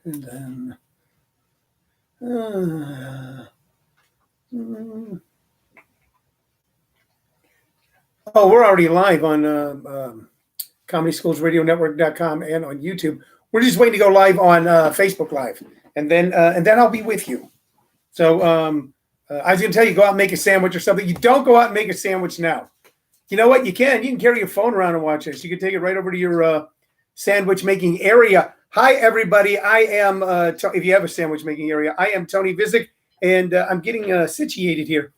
And then, oh, we're already live on ComedySchoolsRadioNetwork.com and on YouTube. We're just waiting to go live on Facebook Live, and then I'll be with you. So I was going to tell you, go out and make a sandwich or something. You don't go out and make a sandwich now. You know what? You can carry your phone around and watch this. You can take it right over to your sandwich making area. Hi, everybody. I am, if you have a sandwich making area, I am Tony Vicich, and I'm getting situated here.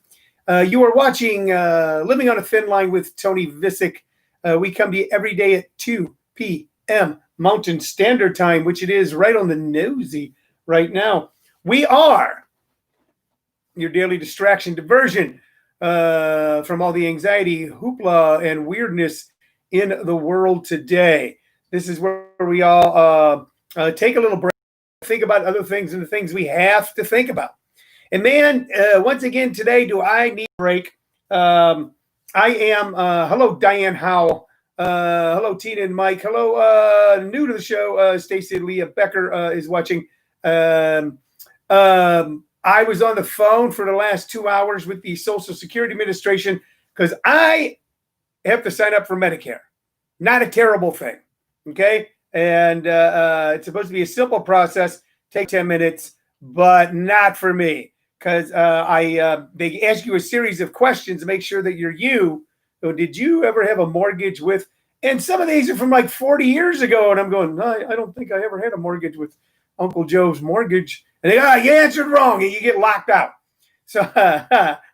You are watching Living on a Thin Line with Tony Vicich. We come to you every day at 2 p.m. Mountain Standard Time, which it is right on the nosy right now. We are your daily distraction diversion from all the anxiety, hoopla, and weirdness in the world today. This is where we all take a little break, think about other things and the things we have to think about. And man, once again today, do I need a break? I am, hello, Diane Howe. Hello, Tina and Mike. Hello, new to the show, Stacey and Leah Becker is watching. I was on the phone for the last 2 hours with the Social Security Administration because I have to sign up for Medicare. Not a terrible thing, okay? And it's supposed to be a simple process, take 10 minutes, but not for me because they ask you a series of questions to make sure that you're you. So did you ever have a mortgage with? And some of these are from like 40 years ago, and I'm going, no, I don't think I ever had a mortgage with Uncle Joe's mortgage. And they go, you answered wrong, and you get locked out. So I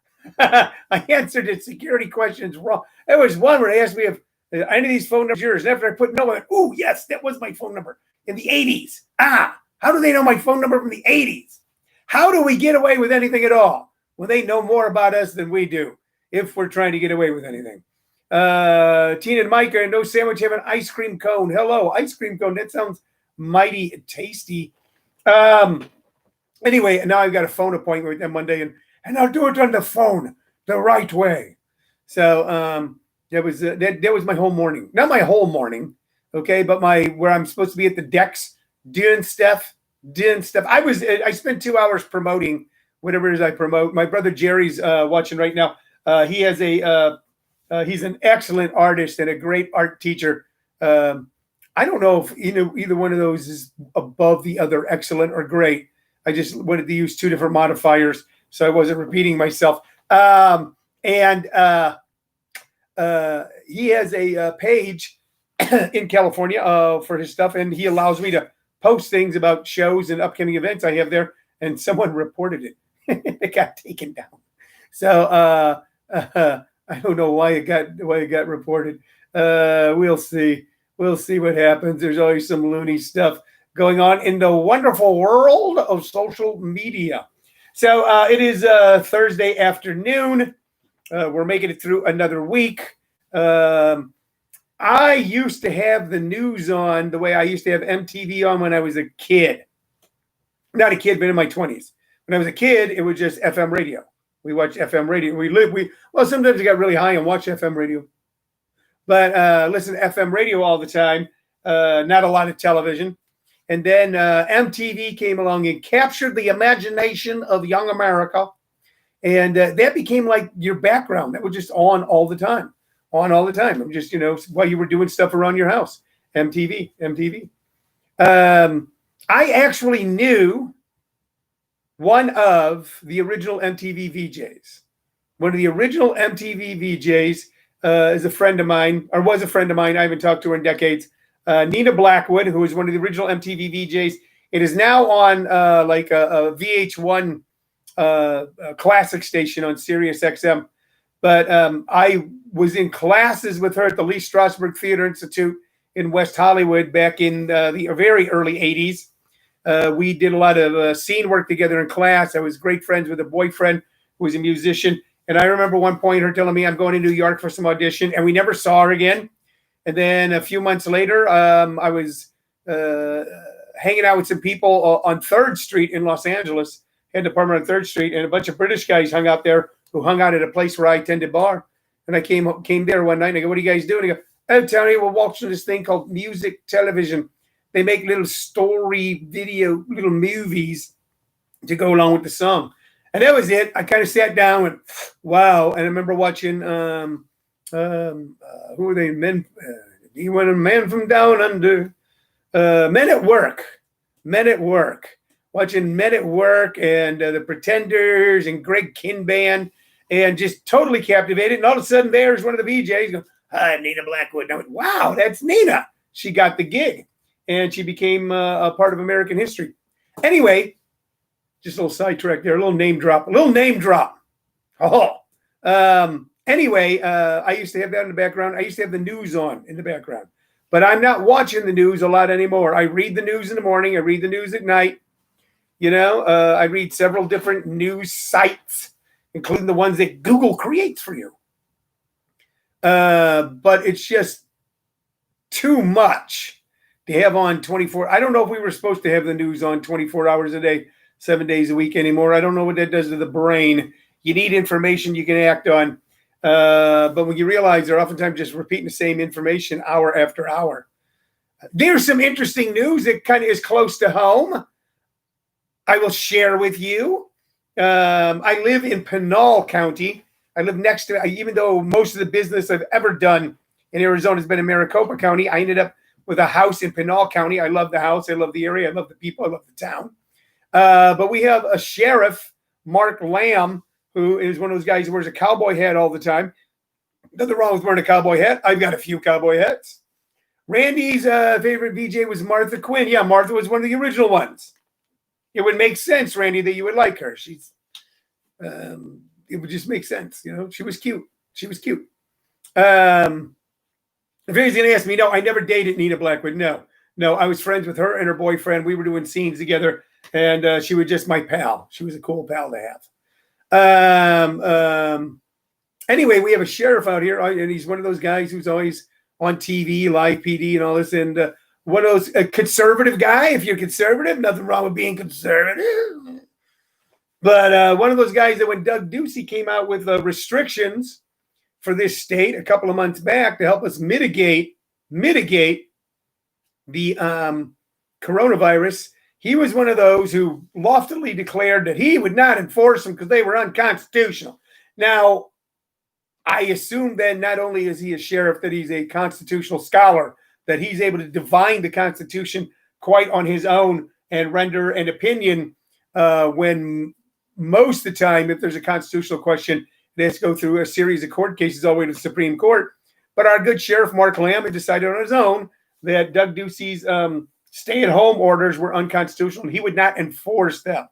answered the security questions wrong. There was one where they asked me if any of these phone numbers yours. And after I put no, I went, oh, yes, that was my phone number in the 80s. How do they know my phone number from the 80s? How do we get away with anything at all? Well, they know more about us than we do if we're trying to get away with anything. Tina and Mike, no sandwich, have an ice cream cone. Hello, ice cream cone. That sounds mighty tasty. Anyway, now I've got a phone appointment with them Monday, and I'll do it on the phone the right way. So that was my whole morning. Not my whole morning, okay, but where I'm supposed to be at the decks doing stuff. I spent 2 hours promoting whatever it is I promote. My brother Jerry's watching right now. He has he's an excellent artist and a great art teacher. I don't know if either one of those is above the other, excellent or great. I just wanted to use two different modifiers, so I wasn't repeating myself. He has a page in California for his stuff, and he allows me to post things about shows and upcoming events I have there. And someone reported it; it got taken down. So I don't know why it got reported. We'll see. We'll see what happens. There's always some loony stuff going on in the wonderful world of social media. So it is Thursday afternoon. We're making it through another week. I used to have the news on the way I used to have MTV on when I was a kid. Not a kid, but in my 20s. When I was a kid, it was just FM radio. We watched FM radio. Sometimes I got really high and watched FM radio. But listen to FM radio all the time. Not a lot of television. And then MTV came along and captured the imagination of young America. And that became like your background. That was just on all the time. I'm just, while you were doing stuff around your house. MTV. I actually knew one of the original MTV VJs. One of the original MTV VJs is a friend of mine, or was a friend of mine. I haven't talked to her in decades. Nina Blackwood, who was one of the original MTV VJs. It is now on like a VH1 classic station on Sirius XM. But I was in classes with her at the Lee Strasberg Theater Institute in West Hollywood back in the very early 80s. We did a lot of scene work together in class. I was great friends with a boyfriend who was a musician. And I remember one point her telling me I'm going to New York for some audition, and we never saw her again. And then a few months later, I was hanging out with some people on 3rd Street in Los Angeles, had an apartment on 3rd Street, and a bunch of British guys hung out there who hung out at a place where I attended bar. And I came there one night, and I go, what are you guys doing? I go, oh, Tony, we're watching this thing called music television. they make little story video, little movies to go along with the song. And that was it. I kind of sat down and wow. And I remember watching who were they? Men. You want a man from down under? Men at Work. Men at Work. Watching Men at Work and the Pretenders and Greg Kinband, and just totally captivated. And all of a sudden, there's one of the VJs going, "Hi, Nina Blackwood." And I went, "Wow, that's Nina." She got the gig, and she became a part of American history. Anyway, just a little sidetrack there, a little name drop. Oh, anyway, I used to have that in the background. I used to have the news on in the background, but I'm not watching the news a lot anymore. I read the news in the morning. I read the news at night. I read several different news sites, including the ones that Google creates for you. But it's just too much to have on 24. I don't know if we were supposed to have the news on 24 hours a day, 7 days a week anymore. I don't know what that does to the brain. You need information you can act on. But when you realize they're oftentimes just repeating the same information hour after hour. There's some interesting news that kind of is close to home. I will share with you. I live in Pinal County. I live next to, even though most of the business I've ever done in Arizona has been in Maricopa County, I ended up with a house in Pinal County. I love the house. I love the area. I love the people. I love the town. But we have a sheriff, Mark Lamb, who is one of those guys who wears a cowboy hat all the time. Nothing wrong with wearing a cowboy hat. I've got a few cowboy hats. Randy's favorite VJ was Martha Quinn. Yeah, Martha was one of the original ones. It would make sense, Randy, that you would like her. It would just make sense. She was cute. If anybody's going to ask me, no, I never dated Nina Blackwood. No, I was friends with her and her boyfriend. We were doing scenes together, and she was just my pal. She was a cool pal to have. Anyway, we have a sheriff out here, and he's one of those guys who's always on TV, live PD, and all this, and one of those, a conservative guy. If you're conservative, nothing wrong with being conservative. But one of those guys that when Doug Ducey came out with restrictions for this state a couple of months back to help us mitigate the coronavirus, he was one of those who loftily declared that he would not enforce them because they were unconstitutional. Now, I assume then not only is he a sheriff, that he's a constitutional scholar, that he's able to divine the Constitution quite on his own and render an opinion when most of the time, if there's a constitutional question, it has to go through a series of court cases all the way to the Supreme Court. But our good sheriff, Mark Lamb, had decided on his own that Doug Ducey's stay-at-home orders were unconstitutional, and he would not enforce them.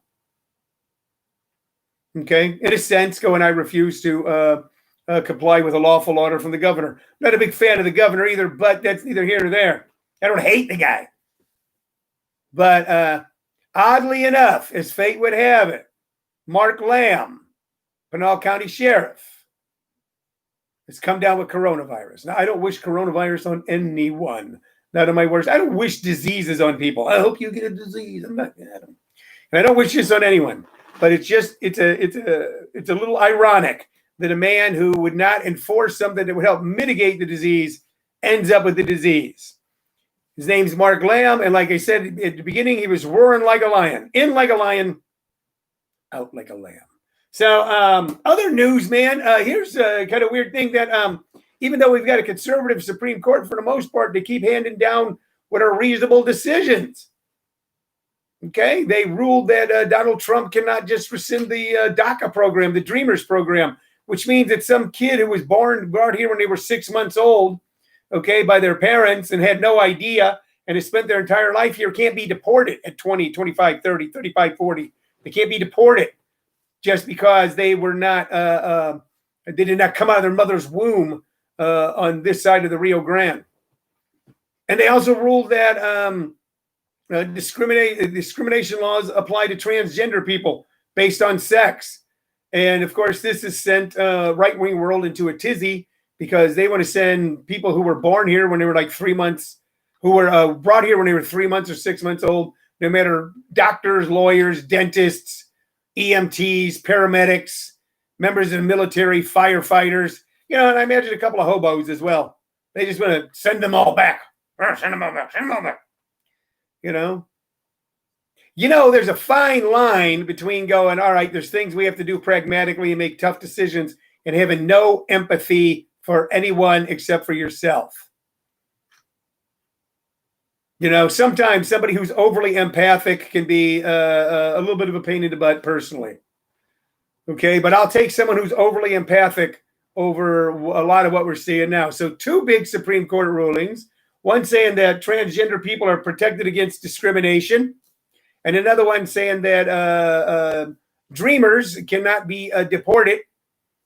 Okay? In a sense, I refuse to comply with a lawful order from the governor. Not a big fan of the governor either, but that's neither here nor there. I don't hate the guy. But oddly enough, as fate would have it, Mark Lamb, Pinal County Sheriff, has come down with coronavirus. Now, I don't wish coronavirus on anyone. Not on my worst. I don't wish diseases on people. I hope you get a disease. I'm not going to. And I don't wish this on anyone. But it's a little ironic that a man who would not enforce something that would help mitigate the disease ends up with the disease. His name's Mark Lamb, and like I said at the beginning, he was roaring like a lion, in like a lion, out like a lamb. So other news, man, here's a kind of weird thing that even though we've got a conservative Supreme Court, for the most part, they keep handing down what are reasonable decisions. Okay, they ruled that Donald Trump cannot just rescind the DACA program, the Dreamers program, which means that some kid who was brought here when they were 6 months old, okay, by their parents and had no idea and has spent their entire life here can't be deported at 20, 25, 30, 35, 40. They can't be deported just because they were not, they did not come out of their mother's womb on this side of the Rio Grande. And they also ruled that discrimination laws apply to transgender people based on sex. And of course, this has sent right-wing world into a tizzy because they want to send people who were born here when they were like 3 months, who were brought here when they were 3 months or 6 months old, no matter doctors, lawyers, dentists, EMTs, paramedics, members of the military, firefighters, and I imagine a couple of hobos as well. They just want to send them all back. Send them all back. You know, there's a fine line between going, all right, there's things we have to do pragmatically and make tough decisions, and having no empathy for anyone except for yourself. Sometimes somebody who's overly empathic can be a little bit of a pain in the butt personally. Okay, but I'll take someone who's overly empathic over a lot of what we're seeing now. So 2 big Supreme Court rulings, one saying that transgender people are protected against discrimination, and another one saying that dreamers cannot be deported.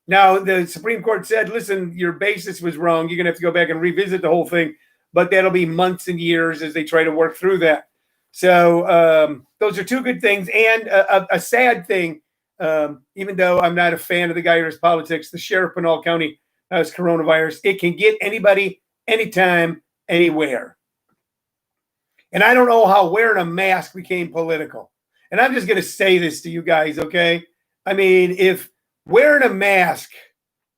Now, the Supreme Court said, listen, your basis was wrong. You're going to have to go back and revisit the whole thing, but that'll be months and years as they try to work through that. So those are 2 good things. And a sad thing, even though I'm not a fan of the guy or his politics, the sheriff of Pinal County has coronavirus. It can get anybody, anytime, anywhere. And I don't know how wearing a mask became political. And I'm just going to say this to you guys, okay? I mean, if wearing a mask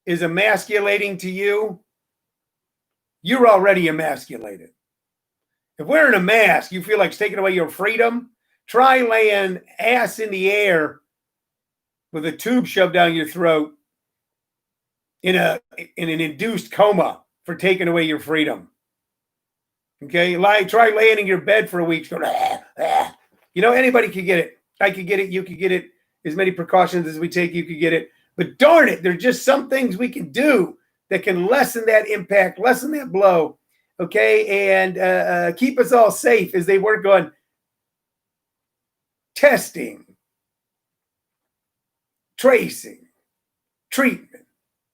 is emasculating to you, you're already emasculated. If wearing a mask, you feel like it's taking away your freedom, try laying ass in the air with a tube shoved down your throat in an induced coma for taking away your freedom. Okay, try laying in your bed for a week. Going, anybody could get it. I could get it. You could get it. As many precautions as we take, you could get it. But darn it, there's just some things we can do that can lessen that impact, lessen that blow. Okay, and keep us all safe as they work on testing, tracing, treatment,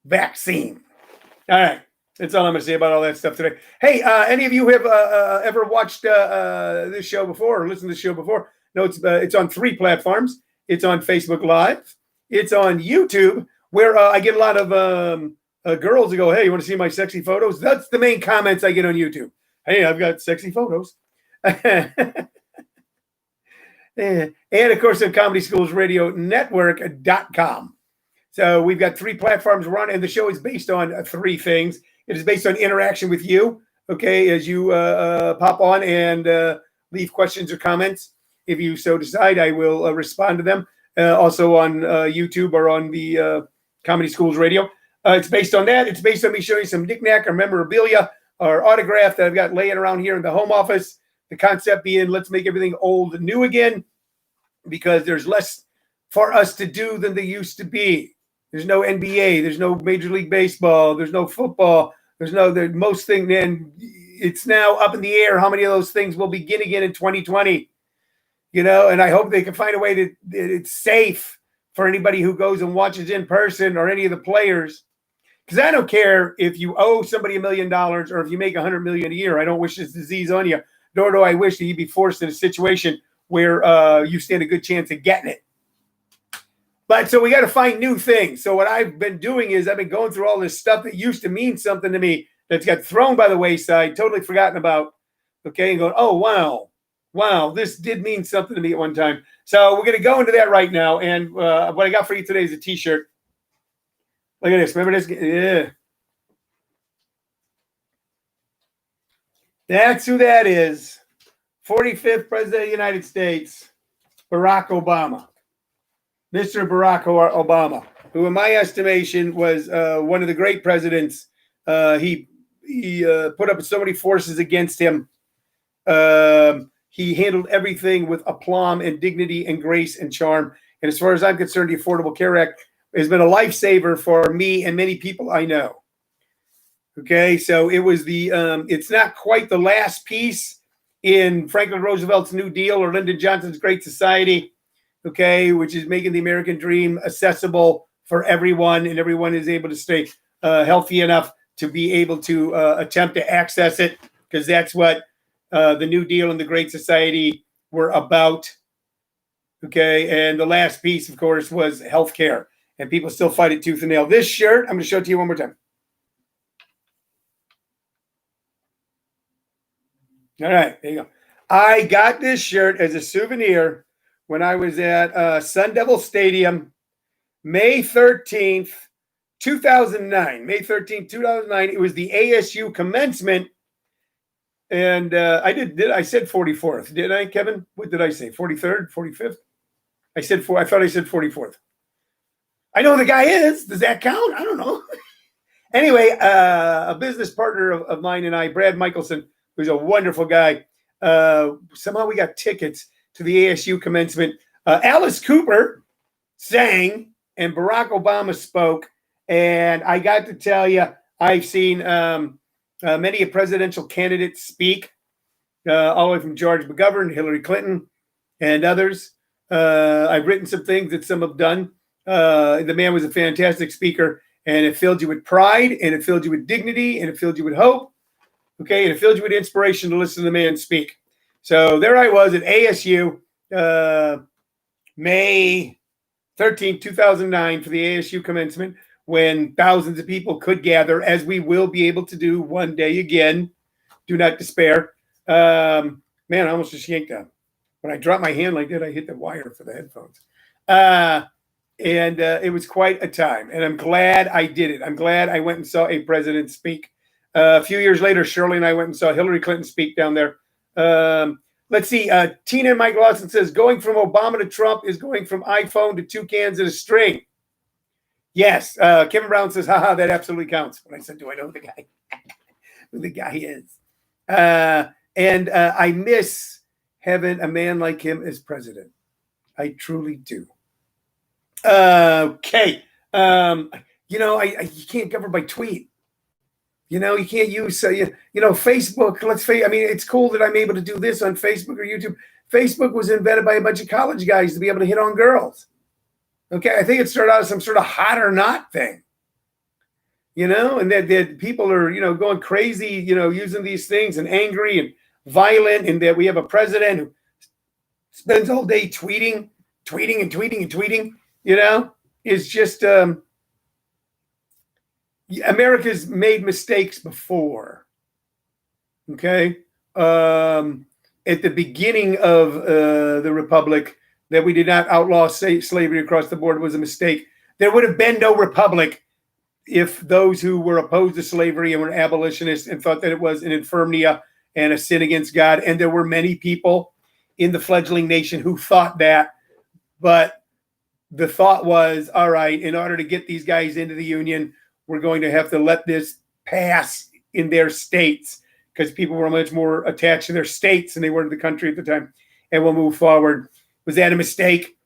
vaccine. All right. That's all I'm going to say about all that stuff today. Hey, any of you have ever watched this show before or listened to the show before? No, it's on 3 platforms. It's on Facebook Live. It's on YouTube, where I get a lot of girls that go, hey, you want to see my sexy photos? That's the main comments I get on YouTube. Hey, I've got sexy photos. And, of course, on ComedySchoolsRadioNetwork.com. So we've got 3 platforms we're on, and the show is based on 3 things. It is based on interaction with you, okay, as you pop on and leave questions or comments. If you so decide, I will respond to them. Also on YouTube or on the Comedy Schools Radio. It's based on that. It's based on me showing some knickknack or memorabilia or autograph that I've got laying around here in the home office. The concept being, let's make everything old and new again, because there's less for us to do than there used to be. There's no NBA. There's no Major League Baseball. There's no football. There's most things. And it's now up in the air how many of those things will begin again in 2020. And I hope they can find a way that it's safe for anybody who goes and watches in person or any of the players. Because I don't care if you owe somebody $1 million or if you make $100 million a year. I don't wish this disease on you, nor do I wish that you be forced in a situation where you stand a good chance of getting it. But so we got to find new things. So what I've been doing is I've been going through all this stuff that used to mean something to me that's got thrown by the wayside, totally forgotten about. Okay, and going, oh, wow, this did mean something to me at one time. So we're going to go into that right now. And what I got for you today is a T-shirt. Look at this. Remember this? Yeah. That's who that is. 45th President of the United States, Barack Obama. Mr. Barack Obama, who in my estimation was one of the great presidents. He put up so many forces against him. He handled everything with aplomb and dignity and grace and charm. And as far as I'm concerned, the Affordable Care Act has been a lifesaver for me and many people I know. Okay, so it was it's not quite the last piece in Franklin Roosevelt's New Deal or Lyndon Johnson's Great Society, okay, which is making the American dream accessible for everyone, and everyone is able to stay healthy enough to be able to attempt to access it, because that's what the New Deal and the Great Society were about, okay? And the last piece, of course, was healthcare, and people still fight it tooth and nail. This shirt, I'm going to show it to you one more time. All right, there you go. I got this shirt as a souvenir when I was at Sun Devil Stadium, May 13th, 2009. May 13th, 2009. It was the ASU commencement. And I said 44th, did I, Kevin? What did I say? 43rd, 45th? I thought I said 44th. I know who the guy is. Does that count? I don't know. Anyway, a business partner of mine and I, Brad Michelson, who's a wonderful guy, somehow we got tickets to the ASU commencement. Alice Cooper sang and Barack Obama spoke. And I got to tell you, I've seen many a presidential candidate speak, all the way from George McGovern, Hillary Clinton, and others. I've written some things that some have done. The man was a fantastic speaker, and it filled you with pride, and it filled you with dignity, and it filled you with hope. Okay, and it filled you with inspiration to listen to the man speak. So there I was at ASU, May 13, 2009, for the ASU commencement, when thousands of people could gather, as we will be able to do one day again. Do not despair. Man, I almost just yanked out. When I dropped my hand like that, I hit the wire for the headphones. And it was quite a time. And I'm glad I did it. I'm glad I went and saw a president speak. A few years later, Shirley and I went and saw Hillary Clinton speak down there. Let's see. Tina and Mike Lawson says, going from Obama to Trump is going from iPhone to 2 cans and a string. Yes. Kevin Brown says, haha, that absolutely counts. When I said, do I know who the guy is? And I miss having a man like him as president. I truly do. Okay. You can't govern by tweet. You can't use, Facebook. It's cool that I'm able to do this on Facebook or YouTube. Facebook was invented by a bunch of college guys to be able to hit on girls. Okay. I think it started out as some sort of hot or not thing, and that people are, going crazy, using these things and angry and violent, and that we have a president who spends all day tweeting, is just, America's made mistakes before. Okay. At the beginning of the Republic, that we did not outlaw slavery across the board was a mistake. There would have been no Republic if those who were opposed to slavery and were abolitionists and thought that it was an infirmity and a sin against God. And there were many people in the fledgling nation who thought that. But the thought was, all right, in order to get these guys into the Union, we're going to have to let this pass in their states, because people were much more attached to their states than they were to the country at the time. And we'll move forward. Was that a mistake?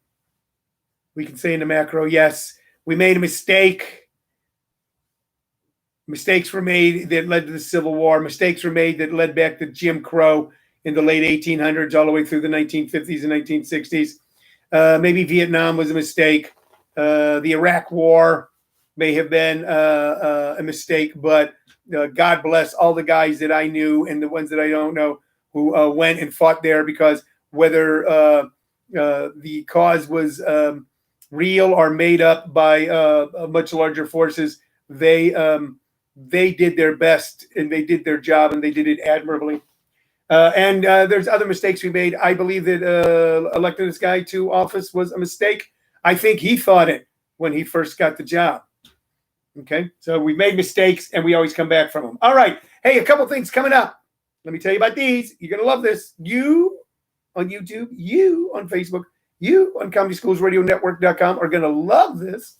We can say in the macro, yes. We made a mistake. Mistakes were made that led to the Civil War. Mistakes were made that led back to Jim Crow in the late 1800s, all the way through the 1950s and 1960s. Maybe Vietnam was a mistake. The Iraq War may have been a mistake, but God bless all the guys that I knew and the ones that I don't know who went and fought there, because whether the cause was real or made up by much larger forces, they did their best, and they did their job, and they did it admirably. And there's other mistakes we made. I believe that electing this guy to office was a mistake. I think he thought it when he first got the job. Okay, so we made mistakes, and we always come back from them. All right. Hey, a couple things coming up. Let me tell you about these. You're going to love this. You on YouTube, you on Facebook, you on ComedySchoolsRadioNetwork.com are going to love this.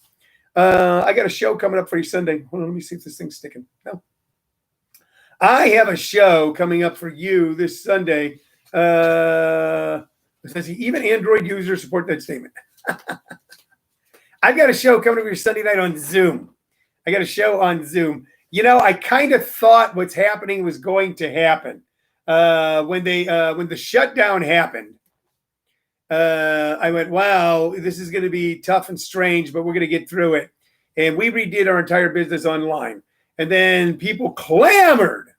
I got a show coming up for you Sunday. Hold on, let me see if this thing's sticking. No. I have a show coming up for you this Sunday. Even Android users support that statement. I've got a show coming up for you Sunday night on Zoom. I got a show on Zoom. I kind of thought what's happening was going to happen. When the shutdown happened, I went, wow, this is going to be tough and strange, but we're going to get through it. And we redid our entire business online. And then people clamored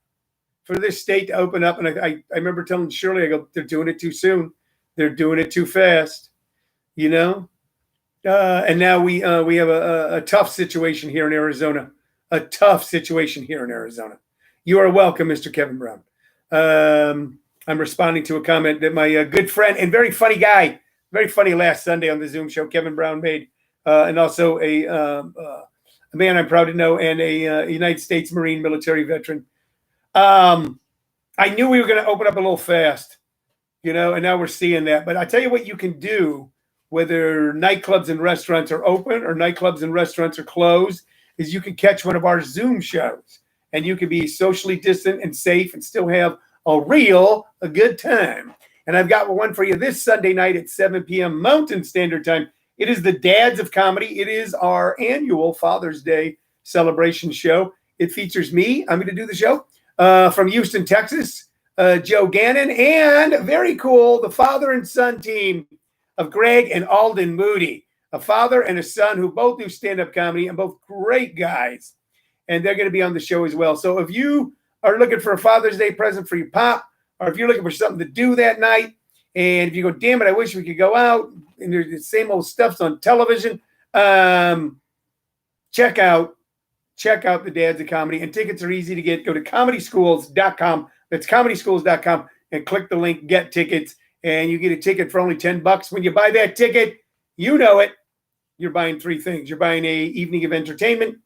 for this state to open up. And I remember telling Shirley, I go, they're doing it too soon. They're doing it too fast, And now we have a tough situation here in Arizona. A tough situation here in Arizona. You are welcome, Mr. Kevin Brown. I'm responding to a comment that my good friend and very funny guy, very funny last Sunday on the Zoom show, Kevin Brown made, and also a man I'm proud to know, and a United States Marine military veteran. I knew we were going to open up a little fast, and now we're seeing that. But I tell you what you can do, whether nightclubs and restaurants are open or nightclubs and restaurants are closed, is you can catch one of our Zoom shows, and you can be socially distant and safe and still have a good time. And I've got one for you this Sunday night at 7 p.m. Mountain Standard Time. It is the Dads of Comedy. It is our annual Father's Day celebration show. It features me. I'm going to do the show from Houston, Texas. Joe Gannon, and very cool, the father and son team of Greg and Alden Moody, a father and a son who both do stand-up comedy and both great guys. And they're going to be on the show as well. So if you are looking for a Father's Day present for your pop, or if you're looking for something to do that night, and if you go, damn it, I wish we could go out, and there's the same old stuff's on television, check out the Dads of Comedy. And tickets are easy to get. Go to comedyschools.com. That's comedyschools.com, and click the link, get tickets, and you get a ticket for only $10. When you buy that ticket, you know it. You're buying three things. You're buying an evening of entertainment.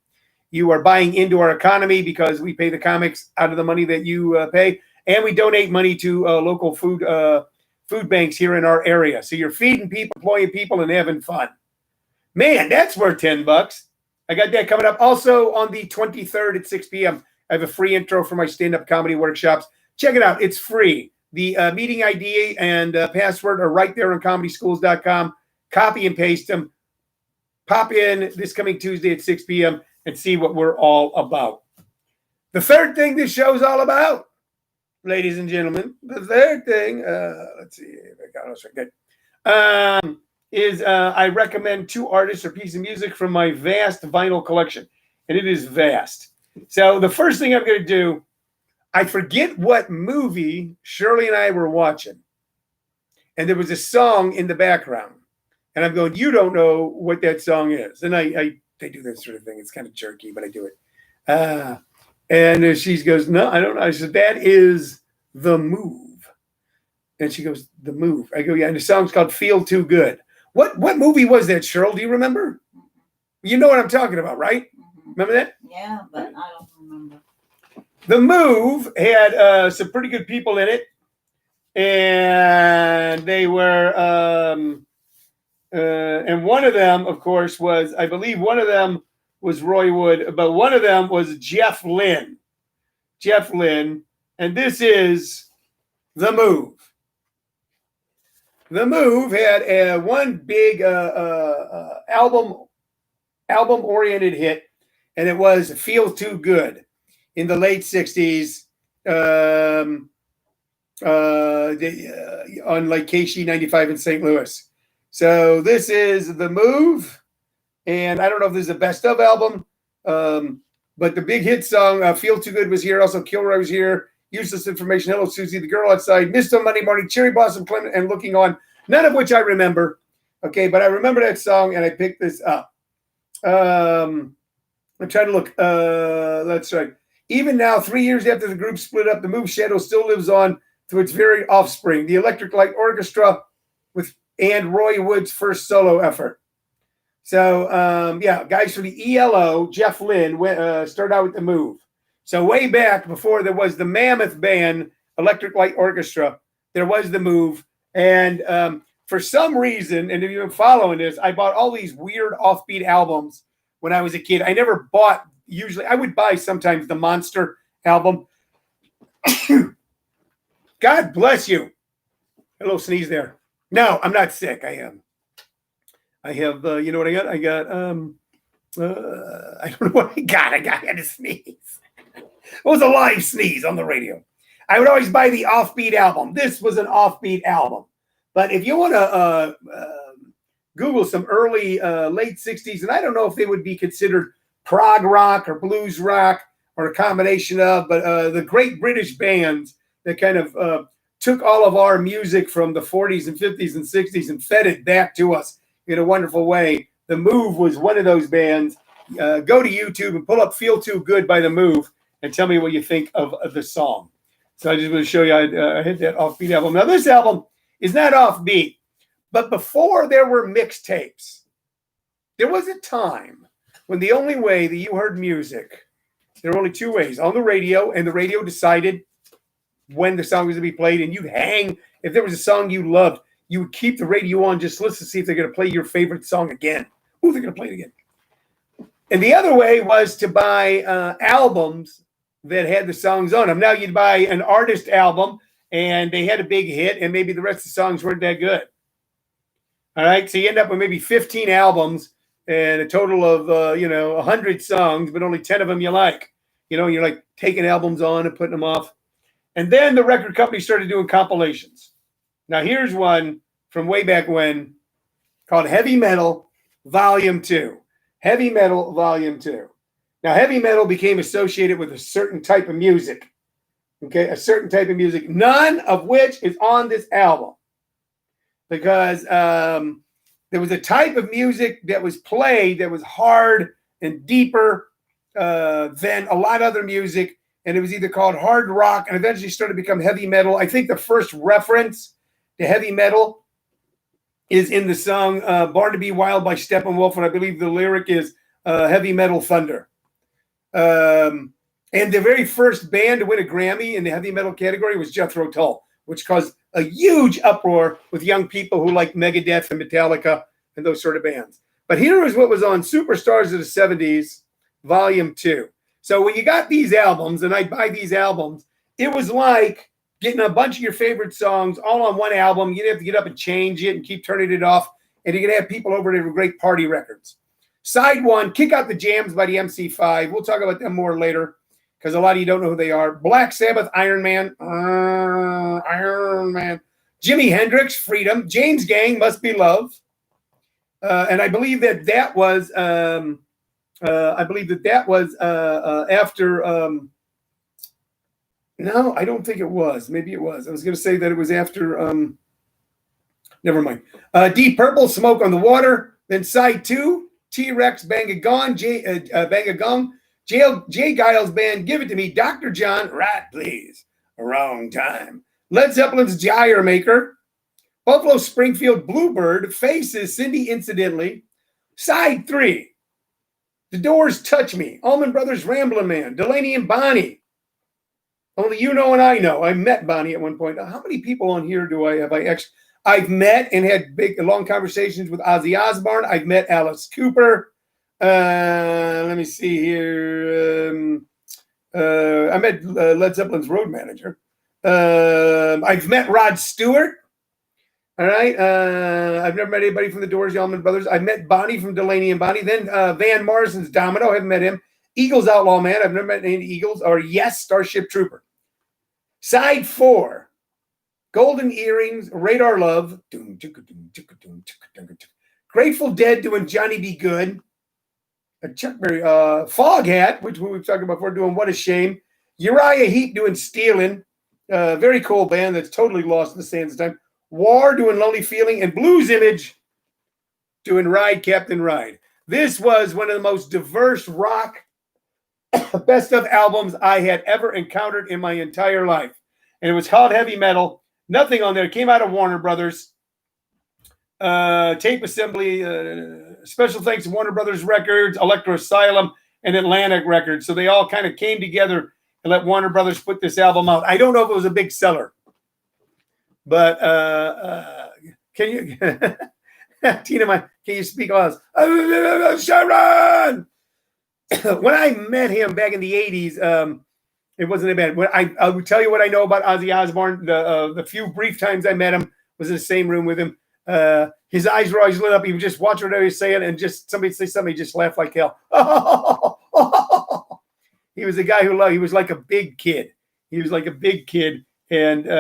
You are buying into our economy because we pay the comics out of the money that you pay. And we donate money to local food banks here in our area. So you're feeding people, employing people, and having fun. Man, that's worth $10. I got that coming up. Also on the 23rd at 6 p.m., I have a free intro for my stand-up comedy workshops. Check it out. It's free. The meeting ID and password are right there on comedyschools.com. Copy and paste them. Pop in this coming Tuesday at 6 p.m. and see what we're all about. The third thing this show's all about, ladies and gentlemen, the third thing, let's see if I got this right. Good. Is I recommend two artists or piece of music from my vast vinyl collection. And it is vast. So the first thing I'm going to do, I forget what movie Shirley and I were watching. And there was a song in the background. And I'm going, you don't know what that song is. And they do that sort of thing. It's kind of jerky, but I do it. And she goes, no, I don't know. I said, that is The Move. And she goes, The Move. I go, yeah. And the song's called Feel Too Good. What movie was that, Cheryl? Do you remember? You know what I'm talking about, right? Remember that? Yeah, but I don't remember. The Move had some pretty good people in it. And they were, and one of them, of course, was, I believe one of them was Roy Wood, but one of them was Jeff Lynne. Jeff Lynne. And this is The Move. The Move had one big album-oriented hit, and it was Feel Too Good in the late 60s on like KC95 in St. Louis. So this is The Move, and I don't know if this is the best of album, but the big hit song, Feel Too Good, was here. Also, Kilroy was here. Useless Information, Hello Susie, The Girl Outside, Missed on Monday Morning, Cherry Blossom Clement, and Looking On. None of which I remember. Okay, but I remember that song, and I picked this up. I'm trying to look. That's right. Even now, 3 years after the group split up, The Move shadow still lives on through its very offspring, the Electric Light Orchestra and Roy Wood's first solo effort. So, guys from the ELO, Jeff Lynne, started out with The Move. So way back before there was the mammoth band, Electric Light Orchestra, there was The Move. And for some reason, and if you've been following this, I bought all these weird offbeat albums when I was a kid. I never bought, usually, I would buy sometimes the Monster album. God bless you. A little sneeze there. No, I'm not sick. I am. I have, you know what I got? I got, I don't know what I got. I had to sneeze. It was a live sneeze on the radio. I would always buy the offbeat album. This was an offbeat album. But if you want to Google some early, late 60s, and I don't know if they would be considered prog rock or blues rock or a combination of, but the great British bands that kind of took all of our music from the 40s and 50s and 60s and fed it back to us in a wonderful way. The Move was one of those bands. Go to YouTube and pull up Feel Too Good by The Move and tell me what you think of the song. So I just want to show you, I hit that offbeat album. Now, this album is not offbeat, but before there were mixtapes, there was a time when the only way that you heard music, there were only two ways, on the radio, and the radio decided when the song was to be played, and you'd hang. If there was a song you loved, you would keep the radio on, just listen to see if they're going to play your favorite song again. Ooh, they're going to play it again. And the other way was to buy albums that had the songs on them. Now you'd buy an artist album, and they had a big hit, and maybe the rest of the songs weren't that good. All right, so you end up with maybe 15 albums and a total of 100 songs, but only 10 of them you like. You're like taking albums on and putting them off. And then the record company started doing compilations. Now here's one from way back when called Heavy Metal Volume 2. Heavy Metal Volume 2. Now heavy metal became associated with a certain type of music. Okay, a certain type of music, none of which is on this album. Because there was a type of music that was played that was hard and deeper than a lot of other music, and it was either called hard rock and eventually started to become heavy metal. I think the first reference to heavy metal is in the song Born to Be Wild by Steppenwolf, and I believe the lyric is Heavy Metal Thunder. And the very first band to win a Grammy in the heavy metal category was Jethro Tull, which caused a huge uproar with young people who like Megadeth and Metallica and those sort of bands. But here is what was on Superstars of the 70s, Volume 2. So when you got these albums, and I'd buy these albums, it was like getting a bunch of your favorite songs all on one album. You'd have to get up and change it and keep turning it off. And you're going to have people over there with great party records. Side 1, Kick Out the Jams by the MC5. We'll talk about them more later, because a lot of you don't know who they are. Black Sabbath, Iron Man. Iron Man. Jimi Hendrix, Freedom. James Gang, Must Be Love. And I believe that was after. No, I don't think it was. Maybe it was. I was going to say that it was after. Never mind. Deep Purple, Smoke on the Water. Then side 2, T-Rex, Bang a Gong. Bang a Gong. Jay Giles Band, Give It to Me. Dr. John, Right Please. A Wrong Time. Led Zeppelin's Gyre Maker. Buffalo Springfield, Bluebird. Faces, Cindy Incidentally. Side 3, The Doors, Touch Me. Allman Brothers, Ramblin' Man. Delaney and Bonnie. Only you know and I know. I met Bonnie at one point. How many people on here I've met and had long conversations with Ozzy Osbourne. I've met Alice Cooper. Let me see here. I met Led Zeppelin's road manager. I've met Rod Stewart. All right. I've never met anybody from the Doors, the Allman Brothers. I've met Bonnie from Delaney and Bonnie. Then Van Morrison's Domino. I haven't met him. Eagles Outlaw Man. I've never met any Eagles. Or Yes, Starship Trooper. Side 4. Golden Earrings, Radar Love. Grateful Dead doing Johnny Be Good. Chuck Berry, Foghat, which we've talked about before, doing What a Shame. Uriah Heep doing Stealin'. Very cool band that's totally lost in the sands of time. War doing Lonely Feeling. And Blues Image doing Ride, Captain Ride. This was one of the most diverse rock best of albums I had ever encountered in my entire life. And it was called Heavy Metal. Nothing on there. It came out of Warner Brothers. Tape Assembly, special thanks to Warner Brothers Records, Electro Asylum, and Atlantic Records. So they all kind of came together and let Warner Brothers put this album out. I don't know if it was a big seller, but can you, Tina, can you speak loud? Sharon! When I met him back in the 80s, it wasn't a bad. I will tell you what I know about Ozzy Osbourne. The few brief times I met him was in the same room with him. His eyes were always lit up. He would just watch whatever he was saying, and just somebody say something, he just laughed like hell. He was a guy who loved. He was like a big kid. And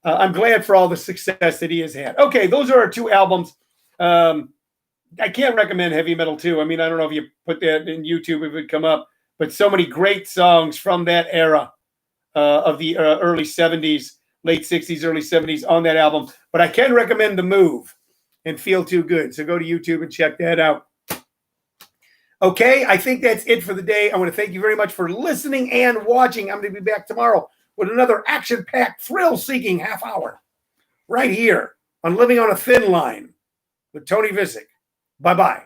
I'm glad for all the success that he has had. Okay, those are our 2 albums. I can't recommend Heavy Metal 2. I mean, I don't know if you put that in YouTube, if it would come up, but so many great songs from that era of the early 70s, late 60s, early 70s on that album. But I can recommend The Move and Feel Too Good. So go to YouTube and check that out. Okay, I think that's it for the day. I want to thank you very much for listening and watching. I'm going to be back tomorrow with another action-packed, thrill-seeking half hour right here on Living on a Thin Line with Tony Vicich. Bye-bye.